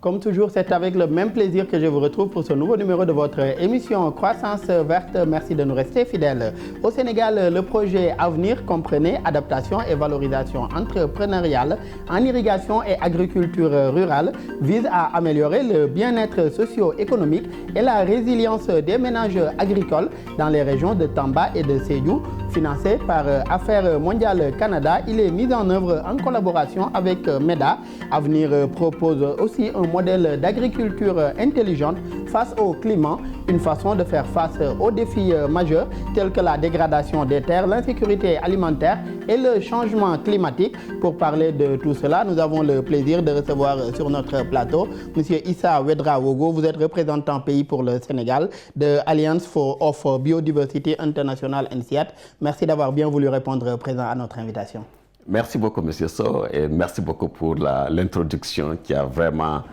Comme toujours, c'est avec le même plaisir que je vous retrouve pour ce nouveau numéro de votre émission Croissance Verte. Merci de nous rester fidèles. Au Sénégal, le projet Avenir comprenait adaptation et valorisation entrepreneuriale en irrigation et agriculture rurale, vise à améliorer le bien-être socio-économique et la résilience des ménages agricoles dans les régions de Tamba et de Sédhiou. Financé par Affaires mondiales Canada, il est mis en œuvre en collaboration avec MEDA. Avenir propose aussi un modèle d'agriculture intelligente face au climat, une façon de faire face aux défis majeurs tels que la dégradation des terres, l'insécurité alimentaire et le changement climatique. Pour parler de tout cela, nous avons le plaisir de recevoir sur notre plateau M. Issa Ouedraogo. Vous êtes représentant pays pour le Sénégal de Alliance of Biodiversity International INSIAT. Merci d'avoir bien voulu répondre présent à notre invitation. Merci beaucoup, M. Sow, et merci beaucoup pour l'introduction qui a vraiment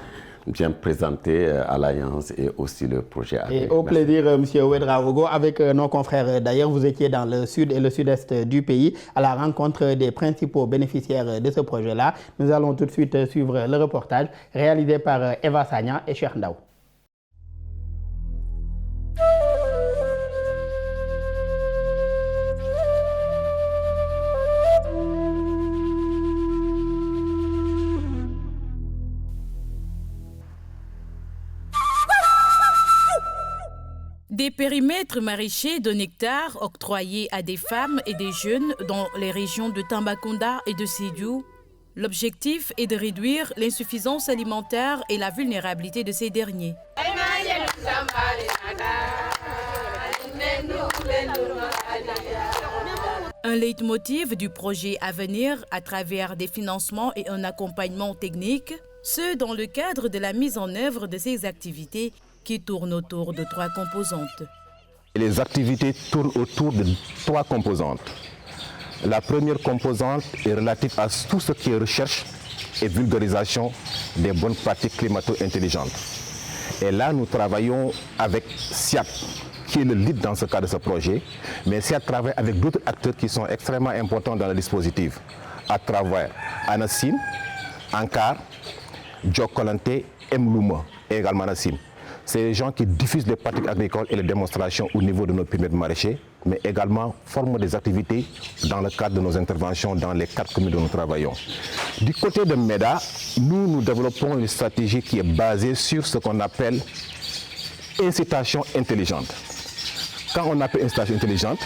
bien présenté Alliance et aussi le projet AG. Et au plaisir, M. Ouedraogo, avec nos confrères d'ailleurs, vous étiez dans le sud et le sud-est du pays à la rencontre des principaux bénéficiaires de ce projet-là. Nous allons tout de suite suivre le reportage réalisé par Eva Sagna et Cheikh Ndaw. Des périmètres maraîchers de nectar octroyés à des femmes et des jeunes dans les régions de Tambacounda et de Sédhiou. L'objectif est de réduire l'insuffisance alimentaire et la vulnérabilité de ces derniers. Un leitmotiv du projet Avenir à travers des financements et un accompagnement technique, ce dans le cadre de la mise en œuvre de ces activités qui tournent autour de 3 composantes. Les activités tournent autour de 3 composantes. La première composante est relative à tout ce qui est recherche et vulgarisation des bonnes pratiques climato-intelligentes. Et là, nous travaillons avec SIAP, qui est le lead dans ce cas de ce projet, mais SIAP travaille avec d'autres acteurs qui sont extrêmement importants dans le dispositif, à travers ANACIM, ANCAR, Djokolante et Mlouma, et également ANACIM. C'est les gens qui diffusent les pratiques agricoles et les démonstrations au niveau de nos périmètres maraîchers, mais également forment des activités dans le cadre de nos interventions dans les 4 communes où nous travaillons. Du côté de MEDA, nous développons une stratégie qui est basée sur ce qu'on appelle incitation intelligente. Quand on appelle incitation intelligente,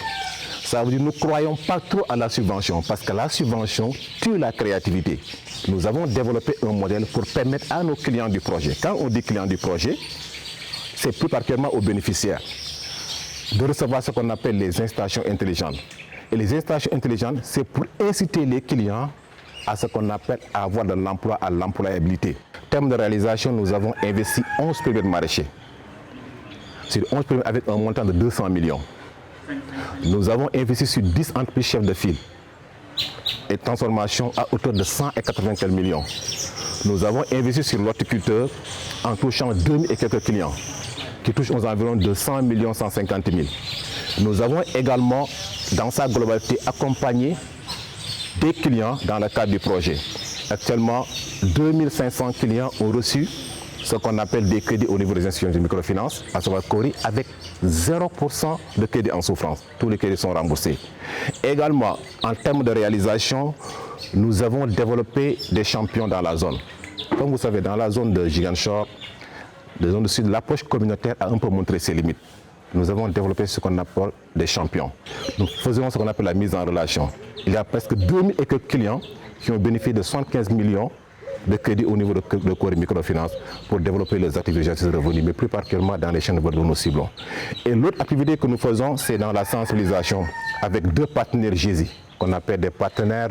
ça veut dire que nous ne croyons pas trop à la subvention, parce que la subvention tue la créativité. Nous avons développé un modèle pour permettre à nos clients du projet, quand on dit clients du projet, c'est plus particulièrement aux bénéficiaires, de recevoir ce qu'on appelle les installations intelligentes. Et les installations intelligentes, c'est pour inciter les clients à ce qu'on appelle à avoir de l'emploi, à l'employabilité. En termes de réalisation, nous avons investi 11 périmètres maraîchers. Sur 11 périmètres avec un montant de 200 millions. Nous avons investi sur 10 entreprises chefs de file et transformation à hauteur de 180 millions. Nous avons investi sur l'horticulteur en touchant 2000 et quelques clients, qui touchent aux environs de 100 millions 150 000. Nous avons également, dans sa globalité, accompagné des clients dans le cadre du projet. Actuellement, 2500 clients ont reçu ce qu'on appelle des crédits au niveau des institutions de microfinance, à savoir Cori, avec 0% de crédits en souffrance. Tous les crédits sont remboursés. Également, en termes de réalisation, nous avons développé des champions dans la zone. Comme vous savez, dans la zone de Giganshore, la zone du sud, l'approche communautaire a un peu montré ses limites. Nous avons développé ce qu'on appelle des champions. Nous faisons ce qu'on appelle la mise en relation. Il y a presque 2000 et quelques clients qui ont bénéficié de 75 millions de crédits au niveau de Cori Microfinance pour développer les activités de revenus, mais plus particulièrement dans les chaînes de valeur que nous ciblons. Et l'autre activité que nous faisons, c'est dans la sensibilisation avec 2 partenaires GISI, qu'on appelle des partenaires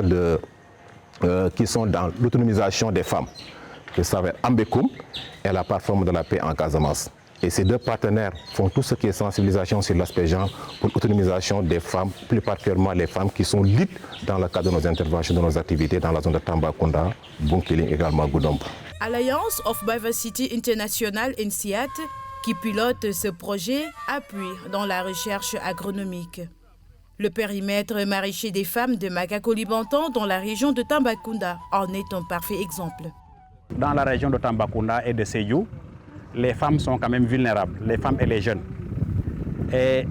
qui sont dans l'autonomisation des femmes, qui s'appellent Ambekoum et la plateforme de la paix en Casamance. Et ces 2 partenaires font tout ce qui est sensibilisation sur l'aspect genre pour l'autonomisation des femmes, plus particulièrement les femmes qui sont lead dans le cadre de nos interventions, de nos activités dans la zone de Tambacounda, Bunkiling, également Goudomp. Alliance of Biodiversity International (INSIAT), qui pilote ce projet, appuie dans la recherche agronomique. Le périmètre maraîcher des femmes de Makakolibantan dans la région de Tambacounda en est un parfait exemple. Dans la région de Tambacounda et de Sédhiou, les femmes sont quand même vulnérables, les femmes et les jeunes. Et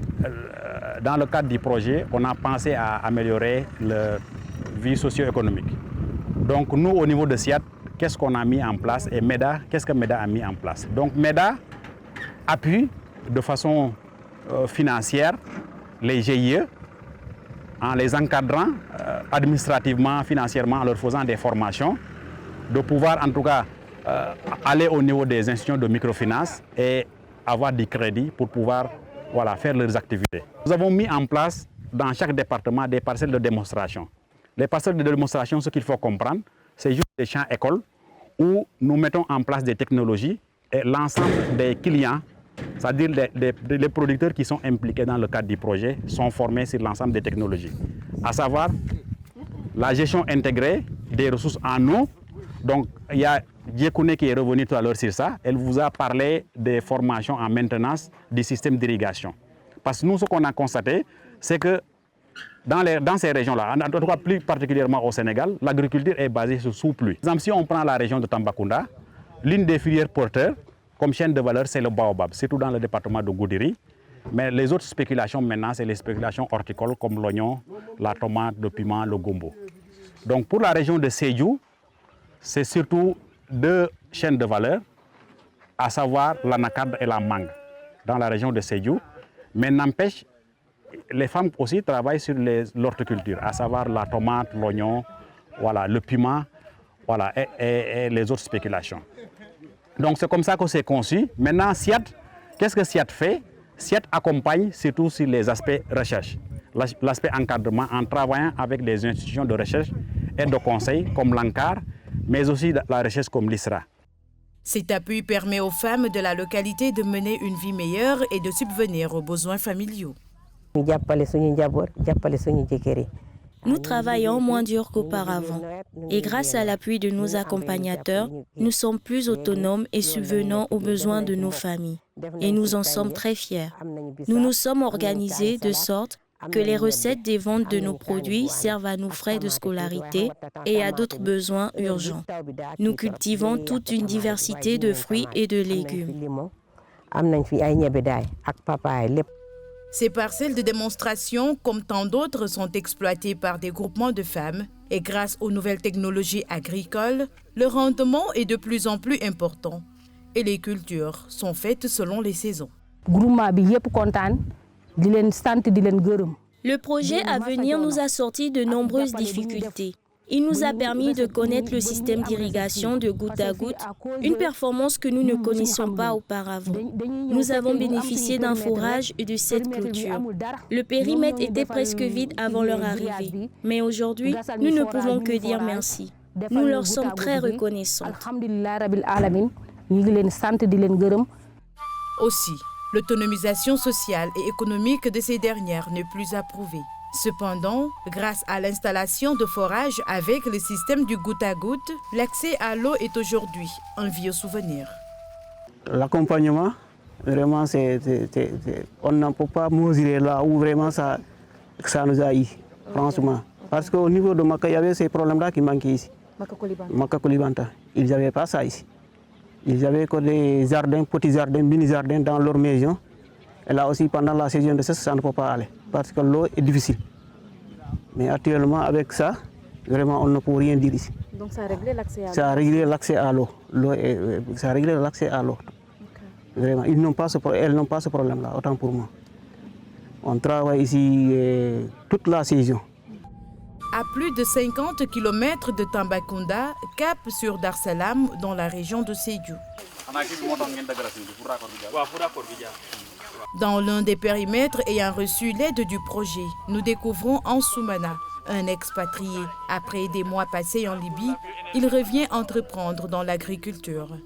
dans le cadre du projet, on a pensé à améliorer la vie socio-économique. Donc nous, au niveau de SIAT, qu'est-ce qu'on a mis en place et MEDA, qu'est-ce que MEDA a mis en place? Donc MEDA appuie de façon financière les GIE en les encadrant administrativement, financièrement, en leur faisant des formations, de pouvoir en tout cas aller au niveau des institutions de microfinance et avoir du crédit pour pouvoir faire leurs activités. Nous avons mis en place dans chaque département des parcelles de démonstration. Les parcelles de démonstration, ce qu'il faut comprendre, c'est juste des champs écoles où nous mettons en place des technologies et l'ensemble des clients, c'est-à-dire les producteurs qui sont impliqués dans le cadre du projet, sont formés sur l'ensemble des technologies. À savoir la gestion intégrée des ressources en eau. Donc, il y a Diekoune qui est revenu tout à l'heure sur ça. Elle vous a parlé des formations en maintenance du système d'irrigation. Parce que nous, ce qu'on a constaté, c'est que dans ces régions-là, en tout cas plus particulièrement au Sénégal, l'agriculture est basée sur sous-pluie. Par exemple, si on prend la région de Tambacounda, l'une des filières porteurs, comme chaîne de valeur, c'est le baobab, surtout dans le département de Goudiri. Mais les autres spéculations maintenant, c'est les spéculations horticoles comme l'oignon, la tomate, le piment, le gombo. Donc pour la région de Sédhiou, c'est surtout deux chaînes de valeur, à savoir l'anacarde et la mangue, dans la région de Sédhiou. Mais n'empêche, les femmes aussi travaillent sur l'horticulture, à savoir la tomate, l'oignon, le piment, et les autres spéculations. Donc c'est comme ça que c'est conçu. Maintenant, SIAT, qu'est-ce que SIAT fait? SIAT accompagne surtout sur les aspects recherche, l'aspect encadrement en travaillant avec des institutions de recherche et de conseil comme l'ANCAR, mais aussi la recherche comme l'ISRA. Cet appui permet aux femmes de la localité de mener une vie meilleure et de subvenir aux besoins familiaux. Nous travaillons moins dur qu'auparavant et grâce à l'appui de nos accompagnateurs, nous sommes plus autonomes et subvenons aux besoins de nos familles. Et nous en sommes très fiers. Nous nous sommes organisés de sorte que les recettes des ventes de nos produits servent à nos frais de scolarité et à d'autres besoins urgents. Nous cultivons toute une diversité de fruits et de légumes. Ces parcelles de démonstration, comme tant d'autres, sont exploitées par des groupements de femmes et grâce aux nouvelles technologies agricoles, le rendement est de plus en plus important et les cultures sont faites selon les saisons. Le projet à venir nous a sorti de nombreuses difficultés. Il nous a permis de connaître le système d'irrigation de goutte à goutte, une performance que nous ne connaissions pas auparavant. Nous avons bénéficié d'un forage et de 7 clôtures. Le périmètre était presque vide avant leur arrivée, mais aujourd'hui, nous ne pouvons que dire merci. Nous leur sommes très reconnaissants. Aussi, l'autonomisation sociale et économique de ces dernières n'est plus approuvée. Cependant, grâce à l'installation de forages avec le système du goutte à goutte, l'accès à l'eau est aujourd'hui un vieux souvenir. L'accompagnement, vraiment, on ne peut pas mesurer là où vraiment ça nous a eu, franchement. Parce qu'au niveau de Maka, il y avait ces problèmes-là qui manquaient ici. Makakolibantan. Ils n'avaient pas ça ici. Ils avaient que des jardins, petits jardins, mini-jardins dans leur maison. Et là aussi, pendant la saison de ça ne peut pas aller. Parce que l'eau est difficile. Mais actuellement, avec ça, vraiment, on ne peut rien dire ici. Donc ça a réglé l'accès à l'eau? Ça a réglé l'accès à l'eau. Ça a réglé l'accès à l'eau. Okay. Vraiment, elles n'ont pas ce problème-là, autant pour moi. On travaille ici toute la saison. À plus de 50 km de Tambacounda, cap sur Dar Salam, dans la région de Sédhiou. Dans l'un des périmètres ayant reçu l'aide du projet, nous découvrons Ansoumana, un expatrié. Après des mois passés en Libye, il revient entreprendre dans l'agriculture.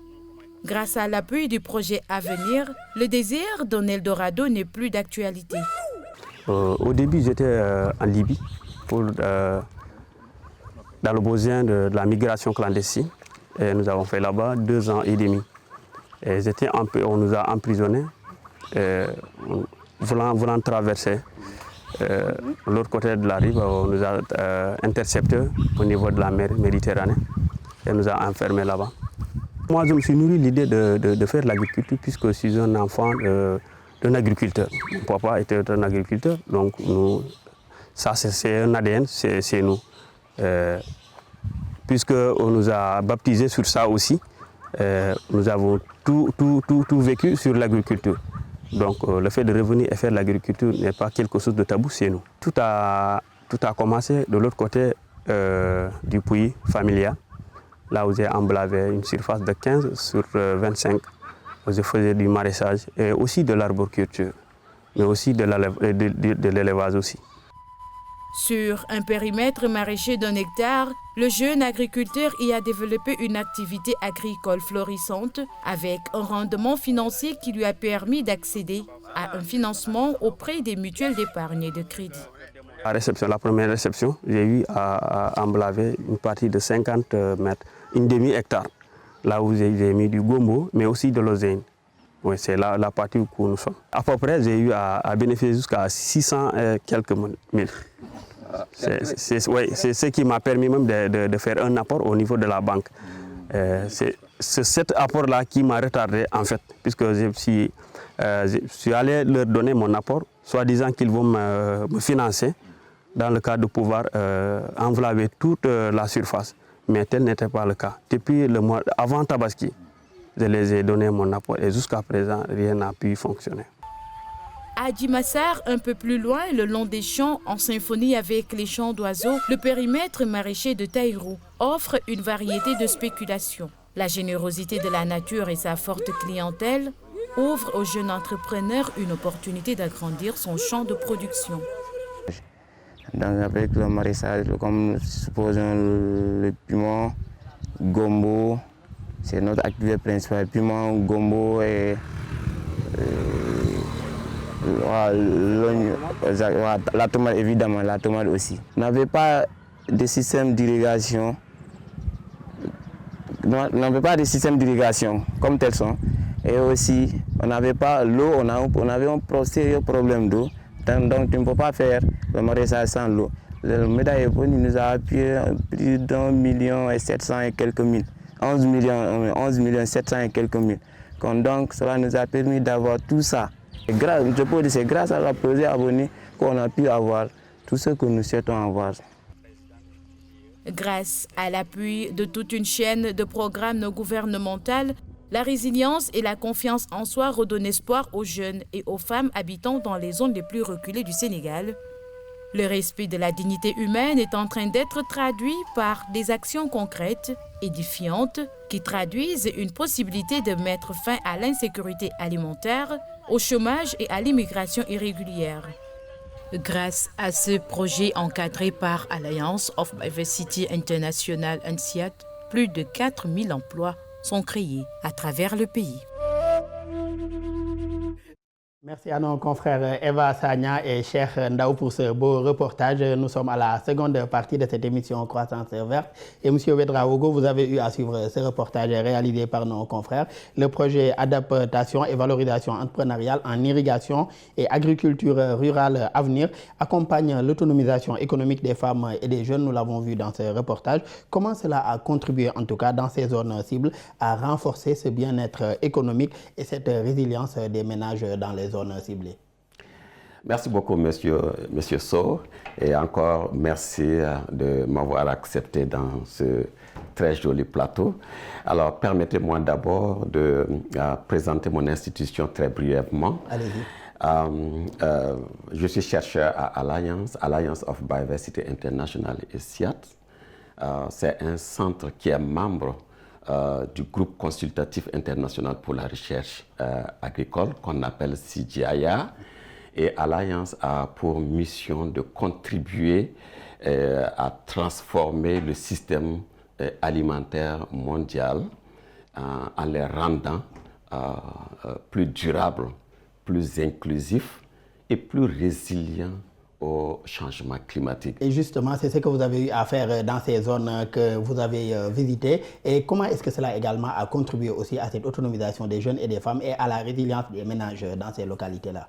Grâce à l'appui du projet à venir, le désir d'un Eldorado n'est plus d'actualité. Au début, j'étais en Libye dans le besoin de la migration clandestine. Et nous avons fait là-bas 2 ans et demi. Et on nous a emprisonnés, voulant traverser l'autre côté de la rive. On nous a interceptés au niveau de la mer Méditerranée et nous a enfermés là-bas. Moi, je me suis nourri l'idée de faire l'agriculture puisque je suis un enfant d'un agriculteur. Mon papa était un agriculteur, donc ça c'est un ADN, c'est nous. Puisqu'on nous a baptisés sur ça aussi, nous avons tout vécu sur l'agriculture. Donc le fait de revenir et faire l'agriculture n'est pas quelque chose de tabou, c'est nous. Tout a commencé de l'autre côté du puits familial, là où j'ai emblavé une surface de 15 sur 25, où je faisais du maraîchage et aussi de l'arboriculture, mais aussi de l'élevage aussi. Sur un périmètre maraîcher d'1 hectare, le jeune agriculteur y a développé une activité agricole florissante avec un rendement financier qui lui a permis d'accéder à un financement auprès des mutuelles d'épargne et de crédit. La première réception, j'ai eu à emblaver une partie de 50 mètres, une demi-hectare, là où j'ai mis du gombo, mais aussi de l'oseille. Oui, c'est la partie où nous sommes. À peu près, j'ai eu à bénéficier jusqu'à 600 et quelques mille. C'est ce qui m'a permis même de faire un apport au niveau de la banque. C'est cet apport-là qui m'a retardé, en fait, puisque je suis allé leur donner mon apport, soi-disant qu'ils vont me financer dans le cadre de pouvoir envelopper toute la surface. Mais tel n'était pas le cas. Depuis le mois avant Tabaski, je les ai donné mon apport et jusqu'à présent, rien n'a pu fonctionner. À Dimassar, un peu plus loin, le long des champs, en symphonie avec les chants d'oiseaux, le périmètre maraîcher de Taïrou offre une variété de spéculations. La générosité de la nature et sa forte clientèle ouvrent aux jeunes entrepreneurs une opportunité d'agrandir son champ de production. Avec le maraîchage, comme supposons le piment, gombo, c'est notre activité principale. Piment, gombo et la tomate, évidemment, la tomate aussi. On n'avait pas de système d'irrigation. Comme tels sont. Et aussi, on n'avait pas l'eau, on avait un sérieux problème d'eau. Donc tu ne peux pas faire le maraîchage sans l'eau. Le médaille nous a appuyé plus d'1,7 million et quelques mille. 11,7 millions et quelques mille. Donc cela nous a permis d'avoir tout ça. Et je peux dire c'est grâce à la projet abonnée qu'on a pu avoir tout ce que nous souhaitons avoir. Grâce à l'appui de toute une chaîne de programmes non gouvernementaux, la résilience et la confiance en soi redonnent espoir aux jeunes et aux femmes habitant dans les zones les plus reculées du Sénégal. Le respect de la dignité humaine est en train d'être traduit par des actions concrètes, édifiantes, qui traduisent une possibilité de mettre fin à l'insécurité alimentaire, au chômage et à l'immigration irrégulière. Grâce à ce projet encadré par Alliance of Biodiversity International (ANCIAT), plus de 4000 emplois sont créés à travers le pays. Merci à nos confrères Eva Sagna et Cheikh Ndaw pour ce beau reportage. Nous sommes à la seconde partie de cette émission Croissance verte. Et M. Ouedraogo, vous avez eu à suivre ce reportage réalisé par nos confrères. Le projet Adaptation et Valorisation entrepreneuriale en irrigation et agriculture rurale Avenir accompagne l'autonomisation économique des femmes et des jeunes. Nous l'avons vu dans ce reportage. Comment cela a contribué, en tout cas dans ces zones cibles, à renforcer ce bien-être économique et cette résilience des ménages dans les zones ciblées? Merci beaucoup, monsieur Sow, et encore merci de m'avoir accepté dans ce très joli plateau. Alors, permettez-moi d'abord de présenter mon institution très brièvement. Allez-y. Je suis chercheur à Alliance of Biodiversity International et SIAT. C'est un centre qui est membre du groupe consultatif international pour la recherche agricole qu'on appelle CGIA, et Alliance a pour mission de contribuer à transformer le système alimentaire mondial en les rendant plus durables, plus inclusifs et plus résilients au changement climatique. Et justement, c'est ce que vous avez eu à faire dans ces zones que vous avez visitées. Et comment est-ce que cela également a contribué aussi à cette autonomisation des jeunes et des femmes et à la résilience des ménages dans ces localités-là?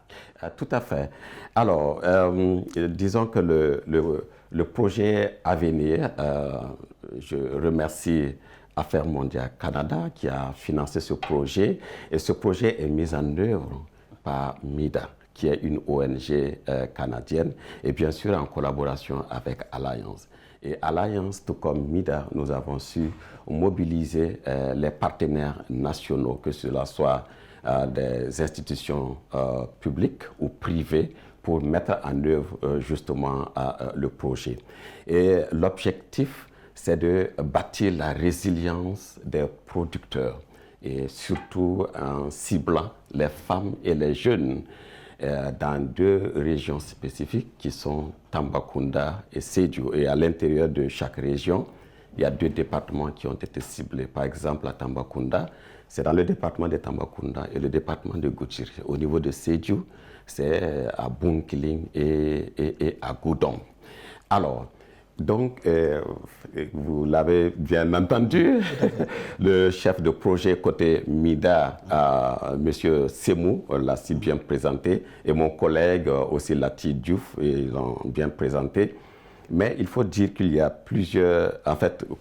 Tout à fait. Alors, disons que le projet Avenir, je remercie Affaires mondiales Canada qui a financé ce projet. Et ce projet est mis en œuvre par MIDA, qui est une ONG canadienne, et bien sûr en collaboration avec Alliance. Et Alliance, tout comme MIDA, nous avons su mobiliser les partenaires nationaux, que cela soit des institutions publiques ou privées, pour mettre en œuvre justement le projet. Et l'objectif, c'est de bâtir la résilience des producteurs, et surtout en ciblant les femmes et les jeunes dans 2 régions spécifiques qui sont Tambacounda et Sédhiou. Et à l'intérieur de chaque région, il y a 2 départements qui ont été ciblés. Par exemple, à Tambacounda, c'est dans le département de Tambacounda et le département de Goutiri. Au niveau de Sédhiou, c'est à Bunkiling et à Goudon. Alors, donc, vous l'avez bien entendu, le chef de projet côté MIDA, M. Semou, l'a si bien présenté, et mon collègue aussi Lati Diouf, ils l'ont bien présenté. Mais il faut dire qu'il y a plusieurs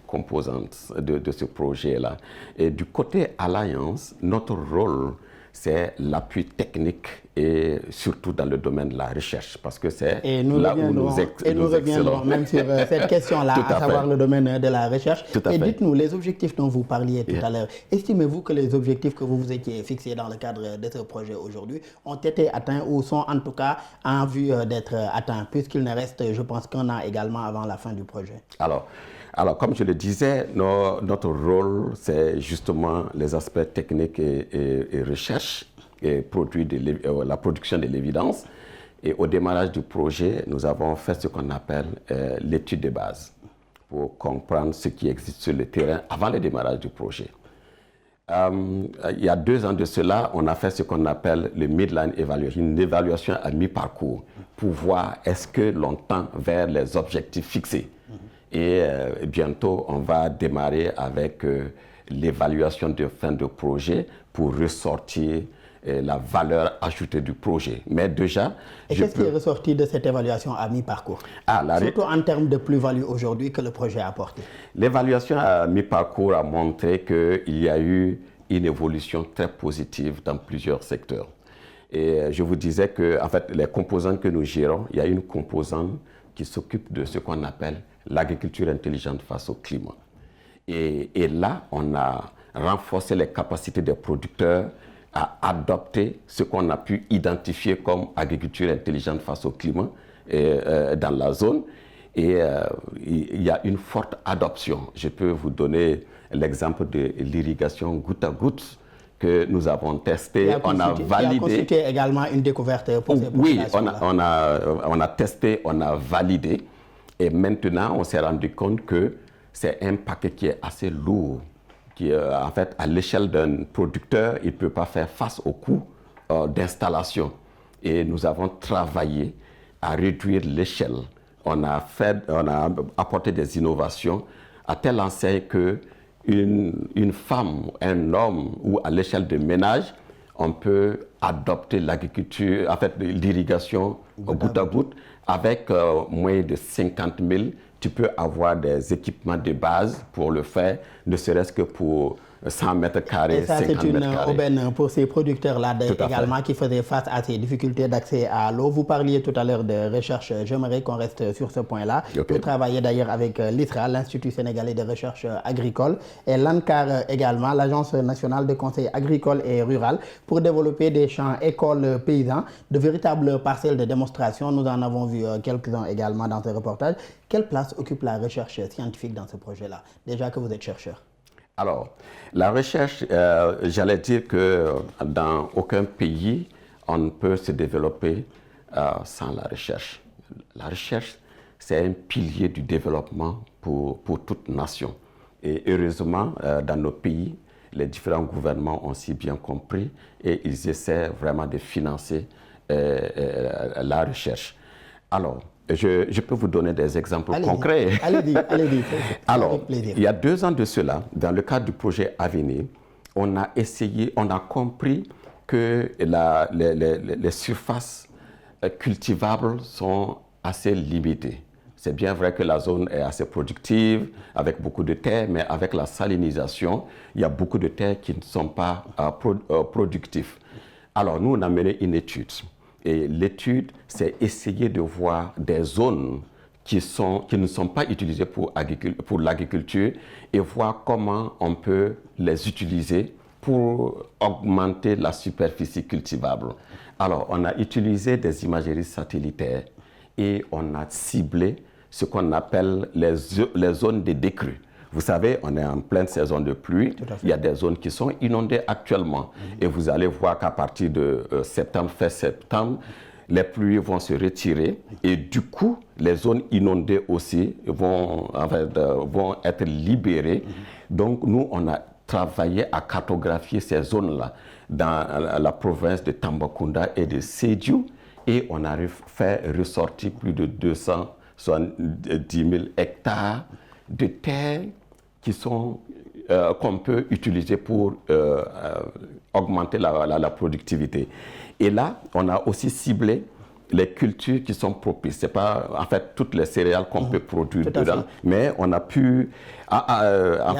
composantes de ce projet-là. Et du côté Alliance, notre rôle, c'est l'appui technique et surtout dans le domaine de la recherche, parce que c'est là où nous reviendrons même sur cette question-là, à savoir le domaine de la recherche. Et dites-nous, les objectifs dont vous parliez tout à l'heure, estimez-vous que les objectifs que vous vous étiez fixés dans le cadre de ce projet aujourd'hui ont été atteints ou sont en tout cas en vue d'être atteints, puisqu'il ne reste, je pense, qu'1 an également avant la fin du projet? Alors, comme je le disais, notre rôle, c'est justement les aspects techniques et recherche et la production de l'évidence. Et au démarrage du projet, nous avons fait ce qu'on appelle l'étude de base pour comprendre ce qui existe sur le terrain avant le démarrage du projet. Il y a 2 ans de cela, on a fait ce qu'on appelle le midline evaluation, une évaluation à mi-parcours pour voir est-ce que l'on tend vers les objectifs fixés. Et bientôt, on va démarrer avec l'évaluation de fin de projet pour ressortir la valeur ajoutée du projet. Mais déjà... Et qu'est-ce qui est ressorti de cette évaluation à mi-parcours? Surtout en termes de plus-value aujourd'hui que le projet a apporté. L'évaluation à mi-parcours a montré qu'il y a eu une évolution très positive dans plusieurs secteurs. Et je vous disais que, en fait, les composantes que nous gérons, il y a une composante qui s'occupe de ce qu'on appelle l'agriculture intelligente face au climat. Et là, on a renforcé les capacités des producteurs à adopter ce qu'on a pu identifier comme agriculture intelligente face au climat dans la zone. Et il y a une forte adoption. Je peux vous donner l'exemple de l'irrigation goutte à goutte que nous avons testé. On a validé. Qui a constitué également une découverte pour ces populations-là. Oui, on a testé, on a validé. Et maintenant, on s'est rendu compte que c'est un paquet qui est assez lourd, qui en fait, à l'échelle d'un producteur, il ne peut pas faire face au coût d'installation. Et nous avons travaillé à réduire l'échelle. On a apporté des innovations à telle enseigne qu'une femme, un homme, ou à l'échelle de ménage, on peut adopter l'agriculture, en fait, l'irrigation goutte à goutte. Avec moins de 50 000, tu peux avoir des équipements de base pour le faire, ne serait-ce que pour 100 mètres carrés, 50 mètres carrés. Et ça, c'est une aubaine pour ces producteurs-là également qui faisaient face à ces difficultés d'accès à l'eau. Vous parliez tout à l'heure de recherche. J'aimerais qu'on reste sur ce point-là. Vous travaillez d'ailleurs avec l'ISRA, l'Institut sénégalais de recherche agricole, et l'ANCAR également, l'Agence nationale de conseil agricole et rural, pour développer des champs écoles paysans, de véritables parcelles de démonstration. Nous en avons vu quelques-uns également dans ce reportage. Quelle place occupe la recherche scientifique dans ce projet-là, déjà que vous êtes chercheur? Alors, la recherche, j'allais dire que dans aucun pays, on ne peut se développer sans la recherche. La recherche, c'est un pilier du développement pour toute nation. Et heureusement, dans nos pays, les différents gouvernements ont si bien compris et ils essaient vraiment de financer la recherche. Alors, je peux vous donner des exemples concrets. Allez-y. Alors, il y a 2 ans de cela, dans le cadre du projet Avenir, on a compris que les surfaces cultivables sont assez limitées. C'est bien vrai que la zone est assez productive, avec beaucoup de terres, mais avec la salinisation, il y a beaucoup de terres qui ne sont pas productives. Alors, nous, on a mené une étude. Et l'étude, c'est essayer de voir des zones qui ne sont pas utilisées pour l'agriculture et voir comment on peut les utiliser pour augmenter la superficie cultivable. Alors, on a utilisé des imageries satellitaires et on a ciblé ce qu'on appelle les zones de décrue. Vous savez, on est en pleine saison de pluie. Il y a des zones qui sont inondées actuellement. Et vous allez voir qu'à partir de fin septembre, les pluies vont se retirer. Et du coup, les zones inondées aussi vont être libérées. Donc, nous, on a travaillé à cartographier ces zones-là dans la province de Tambacounda et de Sédhiou. Et on a fait ressortir plus de 270 000 hectares de terres qu'on peut utiliser pour augmenter la productivité. Et là, on a aussi ciblé les cultures qui sont propices. Ce n'est pas en fait toutes les céréales qu'on peut produire dedans, mais on a pu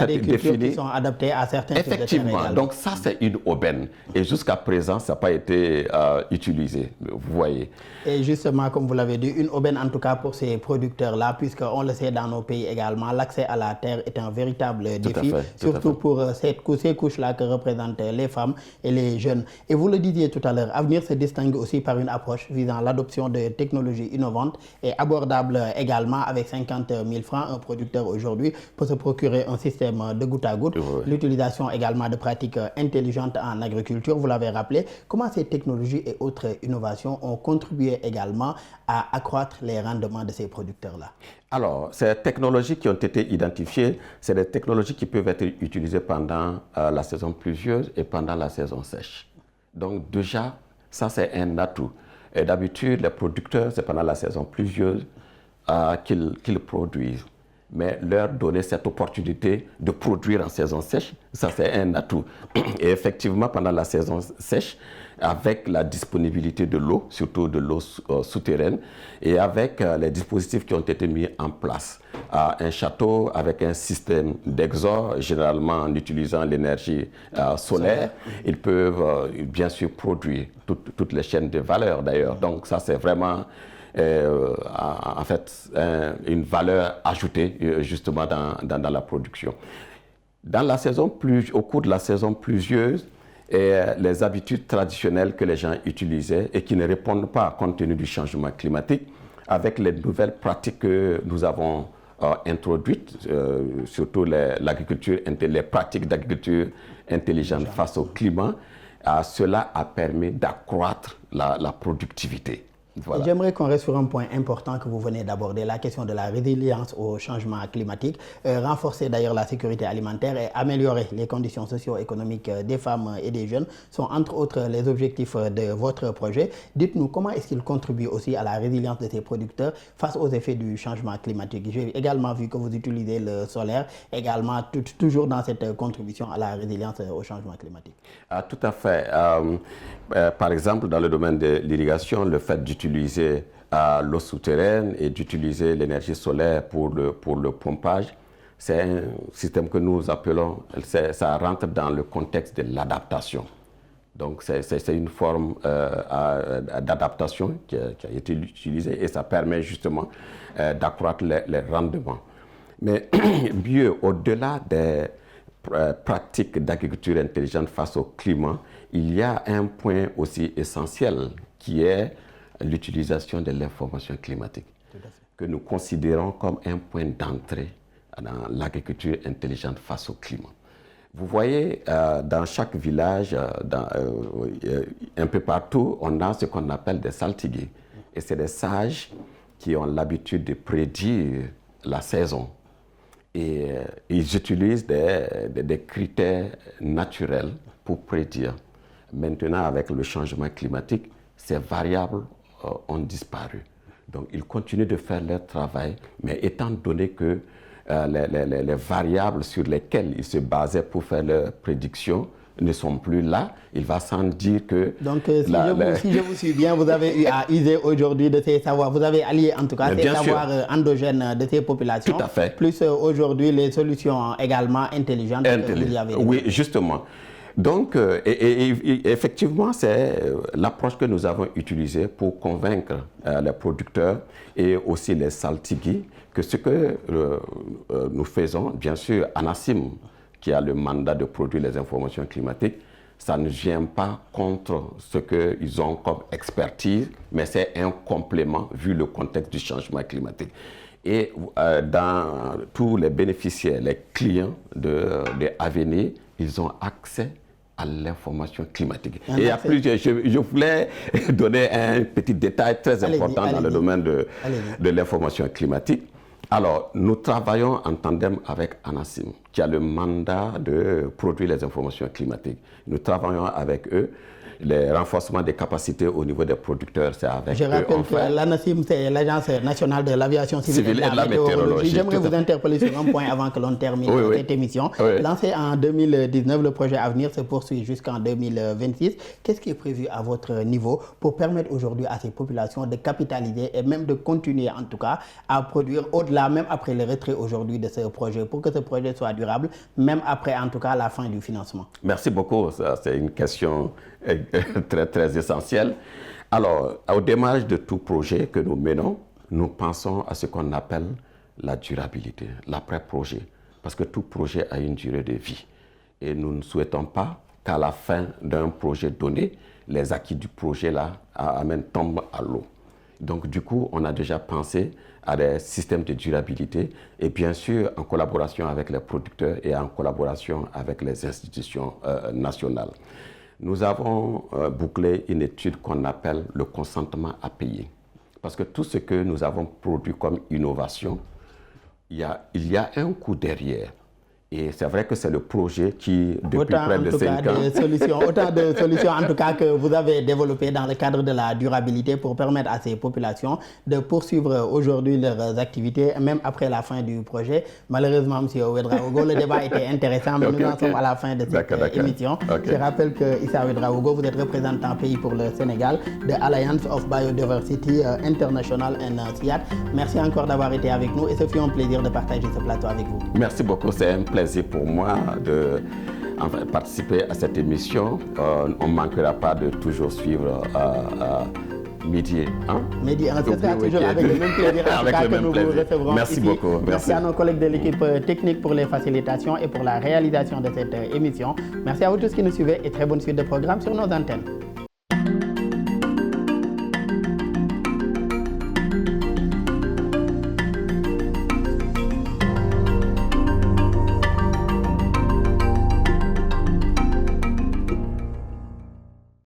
des cultures qui sont adaptées à certains types de terres. Effectivement, donc ça c'est une aubaine. Et jusqu'à présent, ça n'a pas été utilisé, vous voyez. Et justement, comme vous l'avez dit, une aubaine en tout cas pour ces producteurs-là, puisqu'on le sait dans nos pays également, l'accès à la terre est un véritable défi, surtout pour ces couches-là que représentent les femmes et les jeunes. Et vous le disiez tout à l'heure, Avenir se distingue aussi par une approche visant l'adoption de technologies innovantes et abordables également. Avec 50 000 francs, un producteur aujourd'hui peut se procurer un système de goutte à goutte, l'utilisation également de pratiques intelligentes en agriculture, vous l'avez rappelé. Comment ces technologies et autres innovations ont contribué également à accroître les rendements de ces producteurs-là? Alors, ces technologies qui ont été identifiées, c'est des technologies qui peuvent être utilisées pendant la saison pluvieuse et pendant la saison sèche. Donc déjà, ça c'est un atout. Et d'habitude, les producteurs, c'est pendant la saison pluvieuse qu'ils produisent. Mais leur donner cette opportunité de produire en saison sèche, ça c'est un atout. Et effectivement, pendant la saison sèche, avec la disponibilité de l'eau, surtout de l'eau souterraine, et avec les dispositifs qui ont été mis en place, un château avec un système d'exor, généralement en utilisant l'énergie solaire, ils peuvent bien sûr produire toutes les chaînes de valeur d'ailleurs. Donc ça c'est vraiment en fait une valeur ajoutée justement dans la production. Au cours de la saison pluvieuse, les habitudes traditionnelles que les gens utilisaient et qui ne répondent pas compte tenu du changement climatique, avec les nouvelles pratiques que nous avons introduites, surtout les pratiques d'agriculture intelligente face au climat, cela a permis d'accroître la productivité. Voilà. J'aimerais qu'on reste sur un point important que vous venez d'aborder, la question de la résilience au changement climatique, renforcer d'ailleurs la sécurité alimentaire et améliorer les conditions socio-économiques des femmes et des jeunes sont entre autres les objectifs de votre projet. Dites-nous comment est-ce qu'il contribue aussi à la résilience de ces producteurs face aux effets du changement climatique. J'ai également vu que vous utilisez le solaire, également toujours dans cette contribution à la résilience au changement climatique. Tout à fait. Par exemple, dans le domaine de l'irrigation, le fait d'utiliser l'eau souterraine et d'utiliser l'énergie solaire pour le pompage, c'est un système que nous appelons, ça rentre dans le contexte de l'adaptation. Donc c'est une forme d'adaptation qui a été utilisée et ça permet justement d'accroître les rendements. Mais mieux, au-delà des pratiques d'agriculture intelligente face au climat, il y a un point aussi essentiel qui est l'utilisation de l'information climatique, que nous considérons comme un point d'entrée dans l'agriculture intelligente face au climat. Vous voyez, dans chaque village, un peu partout, on a ce qu'on appelle des saltigués. Et c'est des sages qui ont l'habitude de prédire la saison. Et ils utilisent des critères naturels pour prédire. Maintenant, avec le changement climatique, ces variables ont disparu. Donc, ils continuent de faire leur travail, mais étant donné que les variables sur lesquelles ils se basaient pour faire leurs prédictions ne sont plus là, il va sans dire que... Donc, si je vous suis bien, vous avez eu à user aujourd'hui de ces savoirs, vous avez allié en tout cas ces savoirs endogènes de ces populations. Tout à fait. Plus aujourd'hui les solutions également intelligentes que vous y avez. Oui, justement. Donc, effectivement, c'est l'approche que nous avons utilisée pour convaincre les producteurs et aussi les saltiguis que ce que nous faisons, bien sûr, ANACIM, qui a le mandat de produire les informations climatiques, ça ne vient pas contre ce qu'ils ont comme expertise, mais c'est un complément vu le contexte du changement climatique. Et dans tous les bénéficiaires, les clients de Avenir, ils ont accès à l'information climatique. Et il y a plusieurs, je voulais donner un petit détail très important dans le domaine de l'information climatique. Alors, nous travaillons en tandem avec ANACIM, qui a le mandat de produire les informations climatiques. Nous travaillons avec eux. Les renforcements des capacités au niveau des producteurs, c'est avec eux. Je rappelle que l'ANACIM, c'est l'Agence nationale de l'aviation civile et de la météorologie. J'aimerais vous interpeller sur un point avant que l'on termine cette émission. Lancé en 2019, le projet Avenir se poursuit jusqu'en 2026. Qu'est-ce qui est prévu à votre niveau pour permettre aujourd'hui à ces populations de capitaliser et même de continuer en tout cas à produire au-delà, même après le retrait aujourd'hui de ce projet, pour que ce projet soit durable, même après en tout cas la fin du financement? Merci beaucoup, c'est une question très, très essentiel. Alors, au démarrage de tout projet que nous menons, nous pensons à ce qu'on appelle la durabilité, l'après-projet. Parce que tout projet a une durée de vie. Et nous ne souhaitons pas qu'à la fin d'un projet donné, les acquis du projet-là tombent à l'eau. Donc, du coup, on a déjà pensé à des systèmes de durabilité et bien sûr en collaboration avec les producteurs et en collaboration avec les institutions nationales. Nous avons bouclé une étude qu'on appelle le consentement à payer. Parce que tout ce que nous avons produit comme innovation, il y a un coût derrière. Et c'est vrai que c'est le projet qui, depuis près de 5 ans... Autant de solutions en tout cas que vous avez développées dans le cadre de la durabilité pour permettre à ces populations de poursuivre aujourd'hui leurs activités, même après la fin du projet. Malheureusement, M. Ouedraogo, le débat était intéressant, mais nous en sommes à la fin de cette émission. Je rappelle que Issa Ouedraogo, vous êtes représentant pays pour le Sénégal de Alliance of Biodiversity International and SIAT. Merci encore d'avoir été avec nous et ce fut un plaisir de partager ce plateau avec vous. Merci beaucoup, c'est un plaisir pour moi de participer à cette émission. On ne manquera pas de toujours suivre Midi 1. Midi 1, ce sera toujours avec le même plaisir que nous vous recevrons. Merci ici. beaucoup. Merci à nos collègues de l'équipe technique pour les facilitations et pour la réalisation de cette émission. Merci à vous tous qui nous suivez et très bonne suite de programmes sur nos antennes.